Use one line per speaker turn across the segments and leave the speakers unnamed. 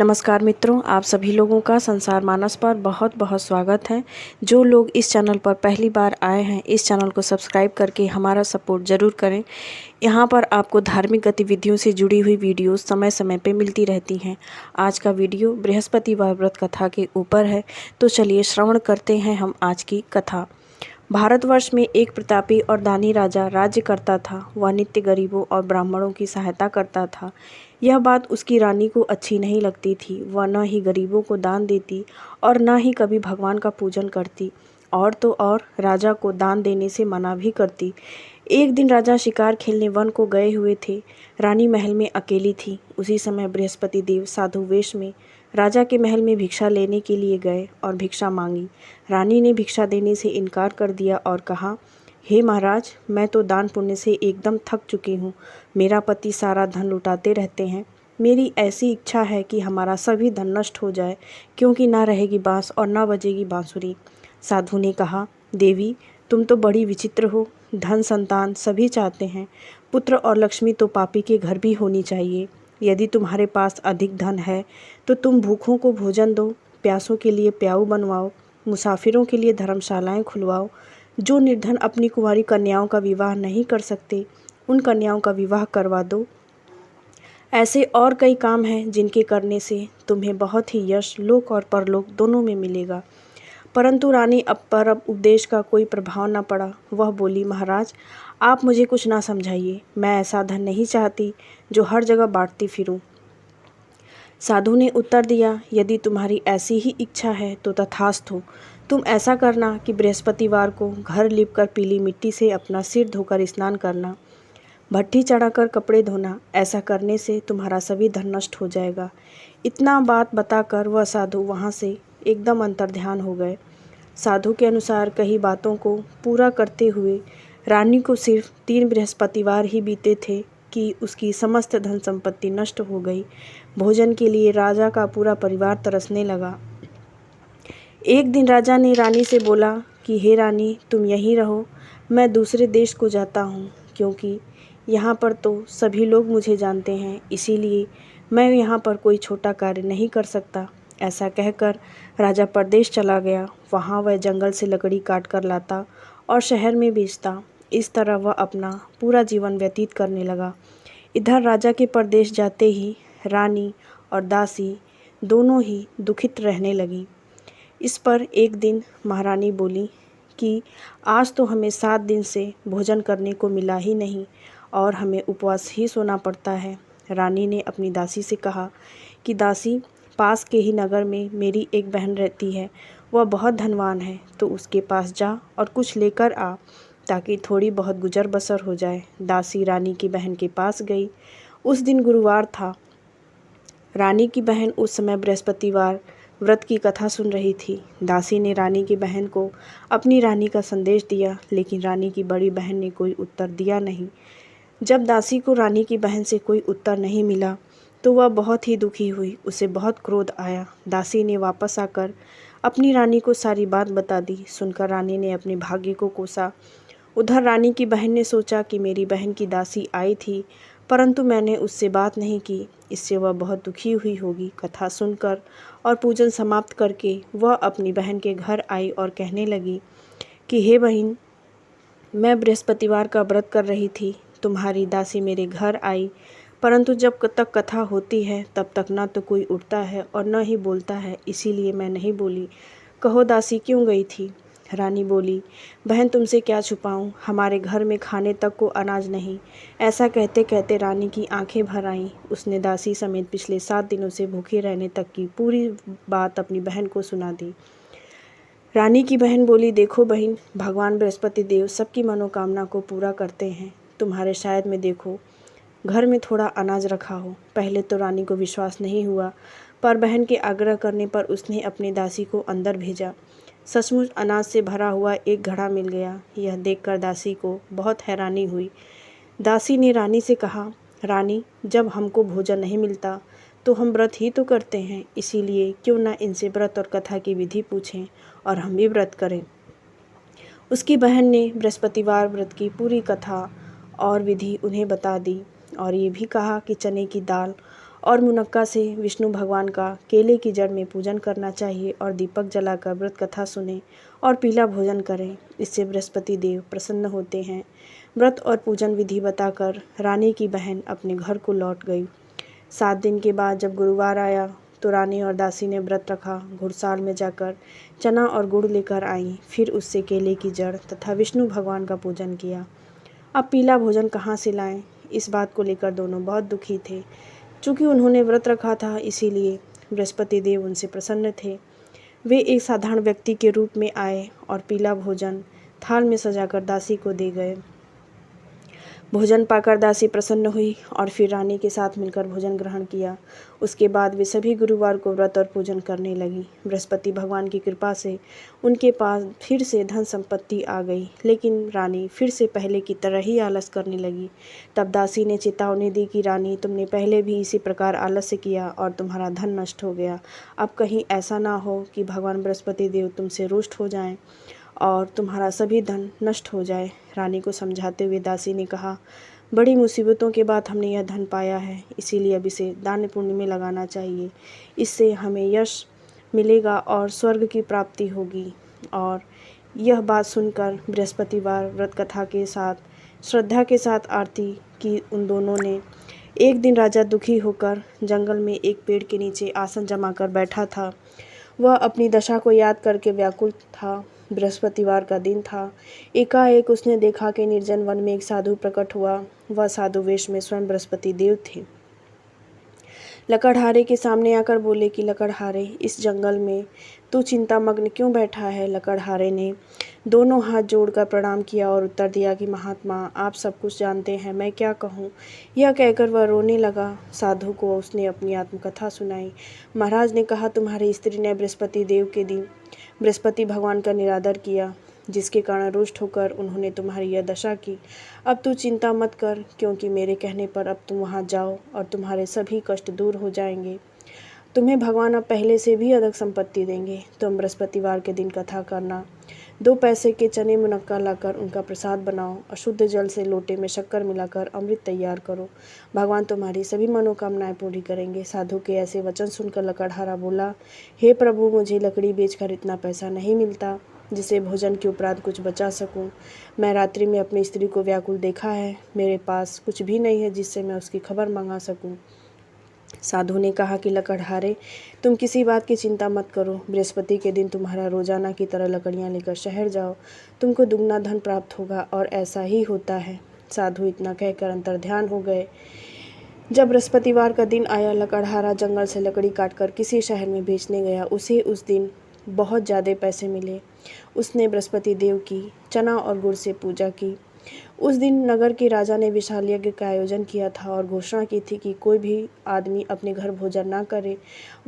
नमस्कार मित्रों, आप सभी लोगों का संसार मानस पर बहुत बहुत स्वागत है। जो लोग इस चैनल पर पहली बार आए हैं, इस चैनल को सब्सक्राइब करके हमारा सपोर्ट ज़रूर करें। यहाँ पर आपको धार्मिक गतिविधियों से जुड़ी हुई वीडियोस समय समय पे मिलती रहती हैं। आज का वीडियो बृहस्पतिवार व्रत कथा के ऊपर है, तो चलिए श्रवण करते हैं हम आज की कथा। भारतवर्ष में एक प्रतापी और दानी राजा राज्य करता था। वह नित्य गरीबों और ब्राह्मणों की सहायता करता था। यह बात उसकी रानी को अच्छी नहीं लगती थी। वह न ही गरीबों को दान देती और न ही कभी भगवान का पूजन करती, और तो और राजा को दान देने से मना भी करती। एक दिन राजा शिकार खेलने वन को गए हुए थे। रानी महल में अकेली थी। उसी समय बृहस्पति देव साधु वेश में राजा के महल में भिक्षा लेने के लिए गए और भिक्षा मांगी। रानी ने भिक्षा देने से इनकार कर दिया और कहा, हे महाराज, मैं तो दान पुण्य से एकदम थक चुकी हूँ। मेरा पति सारा धन लुटाते रहते हैं। मेरी ऐसी इच्छा है कि हमारा सभी धन नष्ट हो जाए, क्योंकि ना रहेगी बाँस और ना बजेगी बांसुरी। साधु ने कहा, देवी, तुम तो बड़ी विचित्र हो। धन संतान सभी चाहते हैं, पुत्र और लक्ष्मी तो पापी के घर भी होनी चाहिए। यदि तुम्हारे पास अधिक धन है तो तुम भूखों को भोजन दो, प्यासों के लिए प्याऊ बनवाओ, मुसाफिरों के लिए धर्मशालाएं खुलवाओ। जो निर्धन अपनी कुंवारी कन्याओं का विवाह नहीं कर सकते, उन कन्याओं का विवाह करवा दो। ऐसे और कई काम हैं जिनके करने से तुम्हें बहुत ही यश लोक और परलोक दोनों में मिलेगा। परंतु रानी पर उपदेश का कोई प्रभाव न पड़ा। वह बोली, महाराज, आप मुझे कुछ ना समझाइए। मैं ऐसा धन नहीं चाहती जो हर जगह बांटती फिरूं। साधु ने उत्तर दिया, यदि तुम्हारी ऐसी ही इच्छा है तो तथास्तु। तुम ऐसा करना कि बृहस्पतिवार को घर लिपकर पीली मिट्टी से अपना सिर धोकर स्नान करना, भट्ठी चढ़ाकर कपड़े धोना। ऐसा करने से तुम्हारा सभी धन नष्ट हो जाएगा। इतना बात बताकर वह साधु वहाँ से एकदम अंतर्ध्यान हो गए। साधु के अनुसार कई बातों को पूरा करते हुए रानी को सिर्फ 3 बृहस्पतिवार ही बीते थे कि उसकी समस्त धन संपत्ति नष्ट हो गई। भोजन के लिए राजा का पूरा परिवार तरसने लगा। एक दिन राजा ने रानी से बोला कि हे रानी, तुम यहीं रहो, मैं दूसरे देश को जाता हूँ, क्योंकि यहाँ पर तो सभी लोग मुझे जानते हैं, इसीलिए मैं यहाँ पर कोई छोटा कार्य नहीं कर सकता। ऐसा कहकर राजा परदेश चला गया। वहाँ वह जंगल से लकड़ी काट कर लाता और शहर में बेचता। इस तरह वह अपना पूरा जीवन व्यतीत करने लगा। इधर राजा के परदेश जाते ही रानी और दासी दोनों ही दुखित रहने लगी। इस पर एक दिन महारानी बोली कि आज तो हमें 7 दिन से भोजन करने को मिला ही नहीं और हमें उपवास ही सोना पड़ता है। रानी ने अपनी दासी से कहा कि दासी, पास के ही नगर में मेरी एक बहन रहती है। वह बहुत धनवान है, तो उसके पास जा और कुछ लेकर आ, ताकि थोड़ी बहुत गुजर बसर हो जाए। दासी रानी की बहन के पास गई। उस दिन गुरुवार था। रानी की बहन उस समय बृहस्पतिवार व्रत की कथा सुन रही थी। दासी ने रानी की बहन को अपनी रानी का संदेश दिया, लेकिन रानी की बड़ी बहन ने कोई उत्तर दिया नहीं। जब दासी को रानी की बहन से कोई उत्तर नहीं मिला तो वह बहुत ही दुखी हुई। उसे बहुत क्रोध आया। दासी ने वापस आकर अपनी रानी को सारी बात बता दी। सुनकर रानी ने अपने भाग्य को कोसा। उधर रानी की बहन ने सोचा कि मेरी बहन की दासी आई थी, परंतु मैंने उससे बात नहीं की, इससे वह बहुत दुखी हुई होगी। कथा सुनकर और पूजन समाप्त करके वह अपनी बहन के घर आई और कहने लगी कि हे बहन, मैं बृहस्पतिवार का व्रत कर रही थी। तुम्हारी दासी मेरे घर आई, परंतु जब तक कथा होती है तब तक ना तो कोई उठता है और न ही बोलता है, इसीलिए मैं नहीं बोली। कहो दासी, क्यों गई थी? रानी बोली, बहन, तुमसे क्या छुपाऊं, हमारे घर में खाने तक को अनाज नहीं। ऐसा कहते कहते रानी की आंखें भर आईं। उसने दासी समेत पिछले 7 दिनों से भूखे रहने तक की पूरी बात अपनी बहन को सुना दी। रानी की बहन बोली, देखो बहन, भगवान बृहस्पति देव सबकी मनोकामना को पूरा करते हैं। तुम्हारे शायद में देखो घर में थोड़ा अनाज रखा हो। पहले तो रानी को विश्वास नहीं हुआ, पर बहन के आग्रह करने पर उसने अपनी दासी को अंदर भेजा। सचमुच अनाज से भरा हुआ एक घड़ा मिल गया। यह देखकर दासी को बहुत हैरानी हुई। दासी ने रानी से कहा, रानी, जब हमको भोजन नहीं मिलता तो हम व्रत ही तो करते हैं, इसीलिए क्यों ना इनसे व्रत और कथा की विधि पूछें और हम भी व्रत करें। उसकी बहन ने बृहस्पतिवार व्रत की पूरी कथा और विधि उन्हें बता दी और ये भी कहा कि चने की दाल और मुनक्का से विष्णु भगवान का केले की जड़ में पूजन करना चाहिए और दीपक जलाकर व्रत कथा सुने और पीला भोजन करें। इससे बृहस्पति देव प्रसन्न होते हैं। व्रत और पूजन विधि बताकर रानी की बहन अपने घर को लौट गई। 7 दिन के बाद जब गुरुवार आया तो रानी और दासी ने व्रत रखा। घुड़साल में जाकर चना और गुड़ लेकर आईं। फिर उससे केले की जड़ तथा विष्णु भगवान का पूजन किया। अब पीला भोजन कहाँ से लाएं? इस बात को लेकर दोनों बहुत दुखी थे। चूँकि उन्होंने व्रत रखा था, इसीलिए बृहस्पति देव उनसे प्रसन्न थे। वे एक साधारण व्यक्ति के रूप में आए और पीला भोजन थाल में सजाकर दासी को दे गए। भोजन पाकर दासी प्रसन्न हुई और फिर रानी के साथ मिलकर भोजन ग्रहण किया। उसके बाद वे सभी गुरुवार को व्रत और पूजन करने लगी। बृहस्पति भगवान की कृपा से उनके पास फिर से धन संपत्ति आ गई, लेकिन रानी फिर से पहले की तरह ही आलस करने लगी। तब दासी ने चेतावनी दी कि रानी, तुमने पहले भी इसी प्रकार आलस्य किया और तुम्हारा धन नष्ट हो गया। अब कहीं ऐसा ना हो कि भगवान बृहस्पति देव तुमसे रुष्ट हो जाएं और तुम्हारा सभी धन नष्ट हो जाए। रानी को समझाते हुए दासी ने कहा, बड़ी मुसीबतों के बाद हमने यह धन पाया है, इसीलिए अब इसे दान पुण्य में लगाना चाहिए। इससे हमें यश मिलेगा और स्वर्ग की प्राप्ति होगी। और यह बात सुनकर बृहस्पतिवार व्रत कथा के साथ श्रद्धा के साथ आरती की उन दोनों ने। एक दिन राजा दुखी होकर जंगल में एक पेड़ के नीचे आसन जमाकर बैठा था। वह अपनी दशा को याद करके व्याकुल था। बृहस्पतिवार का दिन था। एकाएक उसने देखा कि निर्जन वन में एक साधु प्रकट हुआ। वह साधु वेश में स्वयं बृहस्पति देव थे। लकड़हारे के सामने आकर बोले कि लकड़हारे, इस जंगल में तू चिंतामग्न क्यों बैठा है? लकड़हारे ने दोनों हाथ जोड़कर प्रणाम किया और उत्तर दिया कि महात्मा, आप सब कुछ जानते हैं, मैं क्या कहूँ। यह कहकर वह रोने लगा। साधु को उसने अपनी आत्मकथा सुनाई। महाराज ने कहा, तुम्हारी स्त्री ने बृहस्पति देव के दिन बृहस्पति भगवान का निरादर किया, जिसके कारण रुष्ट होकर उन्होंने तुम्हारी यह दशा की। अब तू चिंता मत कर, क्योंकि मेरे कहने पर अब तुम वहाँ जाओ और तुम्हारे सभी कष्ट दूर हो जाएंगे। तुम्हें भगवान अब पहले से भी अधिक संपत्ति देंगे। तुम बृहस्पतिवार के दिन कथा करना। 2 पैसे के चने मुनक्का लाकर उनका प्रसाद बनाओ। अशुद्ध जल से लोटे में शक्कर मिलाकर अमृत तैयार करो। भगवान तुम्हारी सभी मनोकामनाएं पूरी करेंगे। साधु के ऐसे वचन सुनकर लकड़हारा बोला, हे प्रभु, मुझे लकड़ी बेचकर इतना पैसा नहीं मिलता जिसे भोजन के उपरांत कुछ बचा सकूं। मैं रात्रि में अपनी स्त्री को व्याकुल देखा है। मेरे पास कुछ भी नहीं है जिससे मैं उसकी खबर मंगा सकूं। साधु ने कहा कि लकड़हारे, तुम किसी बात की चिंता मत करो। बृहस्पति के दिन तुम्हारा रोजाना की तरह लकड़ियां लेकर शहर जाओ। तुमको दुगना धन प्राप्त होगा। और ऐसा ही होता है। साधु इतना कहकर अंतर्ध्यान हो गए। जब बृहस्पतिवार का दिन आया, लकड़हारा जंगल से लकड़ी काटकर किसी शहर में बेचने गया। उसे उस दिन बहुत ज़्यादा पैसे मिले। उसने बृहस्पति देव की चना और गुड़ से पूजा की। उस दिन नगर के राजा ने विशाल यज्ञ का आयोजन किया था और घोषणा की थी कि कोई भी आदमी अपने घर भोजन ना करे,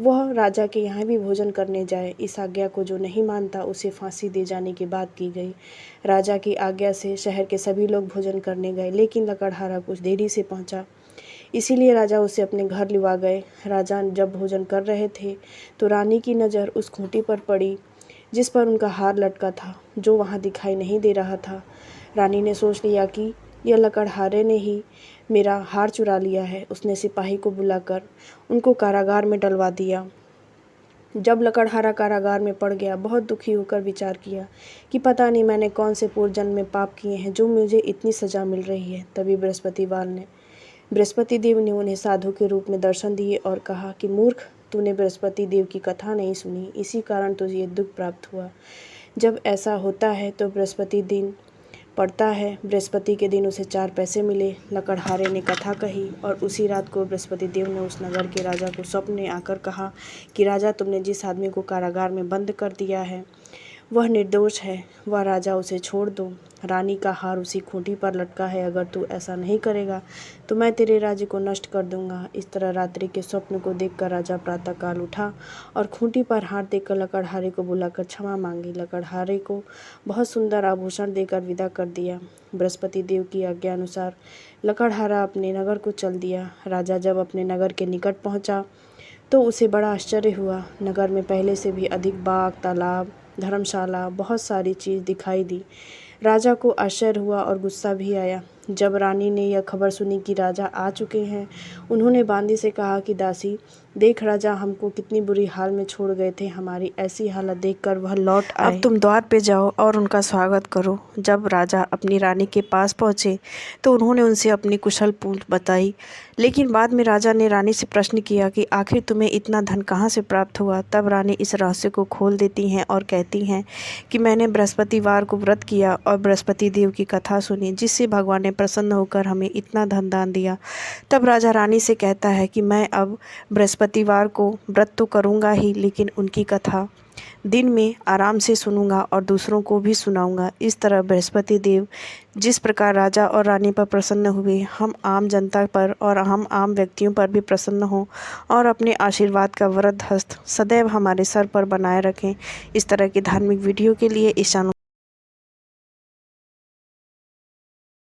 वह राजा के यहाँ भी भोजन करने जाए। इस आज्ञा को जो नहीं मानता उसे फांसी दे जाने की बात की गई। राजा की आज्ञा से शहर के सभी लोग भोजन करने गए, लेकिन लकड़हारा कुछ देरी से पहुँचा, इसीलिए राजा उसे अपने घर लिवा गए। राजा जब भोजन कर रहे थे तो रानी की नज़र उस खूंटी पर पड़ी जिस पर उनका हार लटका था, जो वहाँ दिखाई नहीं दे रहा था। रानी ने सोच लिया कि यह लकड़हारे ने ही मेरा हार चुरा लिया है। उसने सिपाही को बुलाकर उनको कारागार में डलवा दिया। जब लकड़हारा कारागार में पड़ गया, बहुत दुखी होकर विचार किया कि पता नहीं मैंने कौन से पूर्व जन्म में पाप किए हैं जो मुझे इतनी सज़ा मिल रही है। तभी बृहस्पति देव ने उन्हें साधु के रूप में दर्शन दिए और कहा कि मूर्ख, तूने बृहस्पति देव की कथा नहीं सुनी, इसी कारण तुझे ये दुख प्राप्त हुआ। जब ऐसा होता है तो बृहस्पति दिन पड़ता है। बृहस्पति के दिन उसे 4 पैसे मिले। लकड़हारे ने कथा कही और उसी रात को बृहस्पति देव ने उस नगर के राजा को स्वप्न में आकर कहा कि राजा, तुमने जिस आदमी को कारागार में बंद कर दिया है वह निर्दोष है, वह राजा उसे छोड़ दो। रानी का हार उसी खूंटी पर लटका है। अगर तू ऐसा नहीं करेगा तो मैं तेरे राज्य को नष्ट कर दूंगा। इस तरह रात्रि के स्वप्न को देखकर राजा प्रातःकाल उठा और खूंटी पर हार देकर लकड़हारे को बुलाकर क्षमा मांगी। लकड़हारे को बहुत सुंदर आभूषण देकर विदा कर दिया। बृहस्पति देव की आज्ञा अनुसार लकड़हारा अपने नगर को चल दिया। राजा जब अपने नगर के निकट पहुंचा तो उसे बड़ा आश्चर्य हुआ। नगर में पहले से भी अधिक बाग, तालाब, धर्मशाला, बहुत सारी चीज़ दिखाई दी। राजा को आश्चर्य हुआ और गुस्सा भी आया। जब रानी ने यह खबर सुनी कि राजा आ चुके हैं, उन्होंने बांदी से कहा कि दासी, देख राजा हमको कितनी बुरी हाल में छोड़ गए थे, हमारी ऐसी हालत देखकर वह लौट आए। अब तुम द्वार पे जाओ और उनका स्वागत करो। जब राजा अपनी रानी के पास पहुँचे तो उन्होंने उनसे अपनी कुशल पूछ बताई, लेकिन बाद में राजा ने रानी से प्रश्न किया कि आखिर तुम्हें इतना धन कहाँ से प्राप्त हुआ। तब रानी इस रहस्य को खोल देती हैं और कहती हैं कि मैंने बृहस्पतिवार को व्रत किया और बृहस्पति देव की कथा सुनी, जिससे भगवान ने प्रसन्न होकर हमें इतना धन दान दिया। तब राजा रानी से कहता है कि मैं अब बृहस्पतिवार को व्रत तो करूँगा ही, लेकिन उनकी कथा दिन में आराम से सुनूंगा और दूसरों को भी सुनाऊंगा। इस तरह बृहस्पति देव जिस प्रकार राजा और रानी पर प्रसन्न हुए, हम आम जनता पर और हम आम व्यक्तियों पर भी प्रसन्न हों और अपने आशीर्वाद का वरद हस्त सदैव हमारे सर पर बनाए रखें। इस तरह की धार्मिक वीडियो के लिए इस चैनल